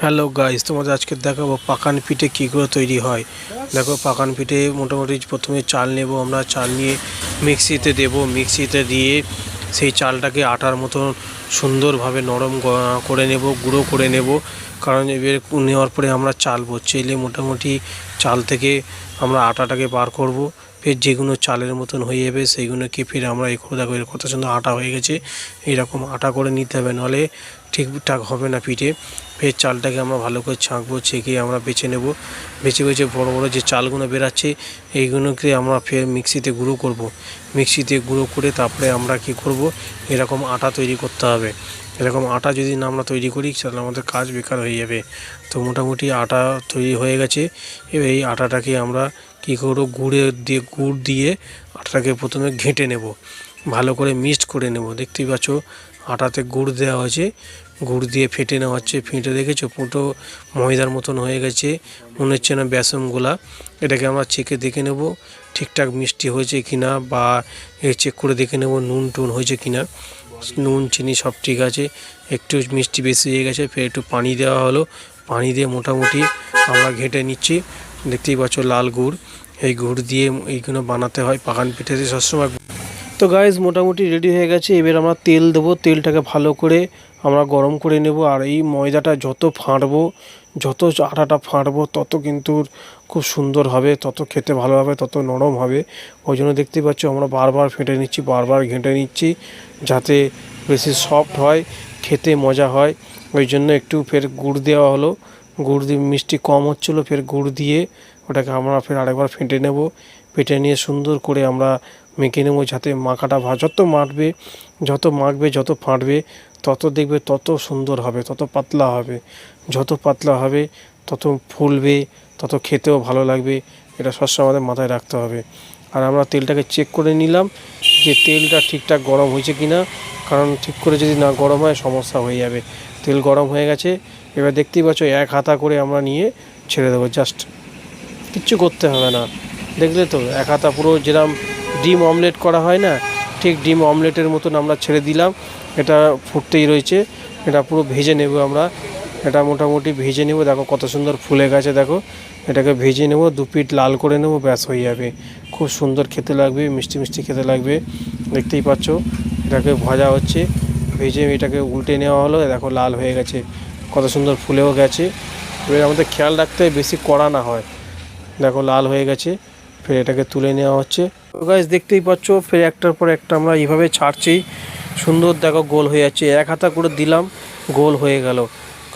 Hello guys, তোমাদের আজকে দেখাবো পাকান পিঠে কী করে তৈরি হয়। দেখো, পাকান পিঠে মোটামুটি প্রথমে চাল নেব আমরা। চাল নিয়ে মিক্সিতে দেব, মিক্সিতে দিয়ে সেই চালটাকে আটার মতন সুন্দরভাবে নরম করে নেব, গুঁড়ো করে নেব। কারণ এবার নেওয়ার পরে আমরা চালবো, চেলে মোটামুটি চাল থেকে আমরা আটাটাকে বার করব। ফের যেগুলো চালের মতন হয়ে যাবে সেইগুলোকে ফের আমরা এ করে দেখো, এর কত সুন্দর আটা হয়ে গেছে। এইরকম আটা করে নিতে হবে, নাহলে ঠিকঠাক হবে না পিঠে। ফের চালটাকে আমরা ভালো করে ছাঁকবো, ছেঁকে আমরা বেছে নেব। বেছে বেছে বড় বড় যে চালগুলো বেরাচ্ছে এইগুলোকে আমরা ফের মিক্সিতে গুঁড়ো করব। মিক্সিতে গুঁড়ো করে তারপরে আমরা কি করব, এরকম আটা তৈরি করতে হবে। এরকম আটা যদি না আমরা তৈরি করি তাহলে আমাদের কাজ বেকার হয়ে যাবে। তো মোটামুটি আটা তৈরি হয়ে গেছে। এবার এই আটাটাকে আমরা কী করবো, গুড় দিয়ে আটাটাকে প্রথমে ঘেঁটে নেব, ভালো করে মিক্সড করে নেব। দেখতেই পাচ্ছ আটাতে গুড় দেওয়া হয়েছে, গুড় দিয়ে ফেটে নেওয়া হচ্ছে। ফেটে দেখেছো পুরো ময়দার মতন হয়ে গেছে, মনে হচ্ছে না বেসন গোলা। এটাকে আমরা চেকে দেখে নেব ঠিকঠাক মিষ্টি হয়েছে কিনা, বা চেক করে দেখে নেব নুন টুন হয়েছে কিনা। নুন চিনি সব ঠিক আছে, একটু মিষ্টি বেশি হয়ে গেছে, ফের একটু পানি দেওয়া হলো। পানি দিয়ে মোটামুটি আমরা ঘেঁটে নিচ্ছি। দেখতেই পাচ্ছ লাল গুড়, এই গুড় দিয়ে এইগুলো বানাতে হয় পাকান পিঠেতে সবসময়। তো গাইজ মোটামুটি রেডি হয়ে গেছে। এবার আমরা তেল দেবো, তেলটাকে ভালো করে আমরা গরম করে নেব। আর এই ময়দাটা যত ফাঁটবো, যত আটাটা ফাঁটবো তত কিন্তু খুব সুন্দর হবে, তত খেতে ভালো হবে, তত নরম হবে। ওই জন্য দেখতে পাচ্ছ আমরা বারবার ফেটে নিচ্ছি, বারবার ঘেঁটে নিচ্ছি, যাতে বেশি সফট হয়, খেতে মজা হয়। ওই জন্য একটু ফের গুড় দেওয়া হলো। গুড় দিয়ে মিষ্টি কম হচ্ছিলো, ফের গুড় দিয়ে ওটাকে আমরা ফের আরেকবার ফেটে নেব। ফেটে নিয়ে সুন্দর করে আমরা মেখে নেবো, যাতে মাখাটা যত মাখবে যত ফাটবে তত দেখবে তত সুন্দর হবে, তত পাতলা হবে। যত পাতলা হবে তত ফুলবে, তত খেতেও ভালো লাগবে। এটা সবসময় আমাদের মাথায় রাখতে হবে। আর আমরা তেলটাকে চেক করে নিলাম যে তেলটা ঠিকঠাক গরম হয়েছে কিনা, কারণ ঠিক করে যদি না গরম হয় সমস্যা হয়ে যাবে। তেল গরম হয়ে গেছে। এবার দেখতেই পাচ্ছ এক হাতা করে আমরা নিয়ে ছেড়ে দেবো, জাস্ট কিচ্ছু করতে হবে না। দেখলে তো এক হাতা পুরো যেরকম ডিম অমলেট করা হয় না, ঠিক ডিম অমলেটের মতন আমরা ছেড়ে দিলাম। এটা ফুটতেই রয়েছে, এটা পুরো ভেজে নেব আমরা। এটা মোটামুটি ভেজে নেব, দেখো কত সুন্দর ফুলে গেছে। দেখো এটাকে ভেজে নেব, দু পিঠ লাল করে নেব, ব্যাস হয়ে যাবে। খুব সুন্দর খেতে লাগবে, মিষ্টি মিষ্টি খেতে লাগবে। দেখতেই পাচ্ছ এটাকে ভাজা হচ্ছে, ভেজে এটাকে উল্টে নেওয়া হলো। দেখো লাল হয়ে গেছে, কত সুন্দর ফুলেও গেছে। এবার আমাদের খেয়াল রাখতে বেশি কড়া না হয়। দেখো লাল হয়ে গেছে, ফের এটাকে তুলে নেওয়া হচ্ছে। তো গাইস দেখতেই পাচ্ছ ফের একটার পর একটা আমরা এইভাবে ছাড়ছি। সুন্দর দেখো গোল হয়ে যাচ্ছে, এক হাতা করে দিলাম, গোল হয়ে গেল।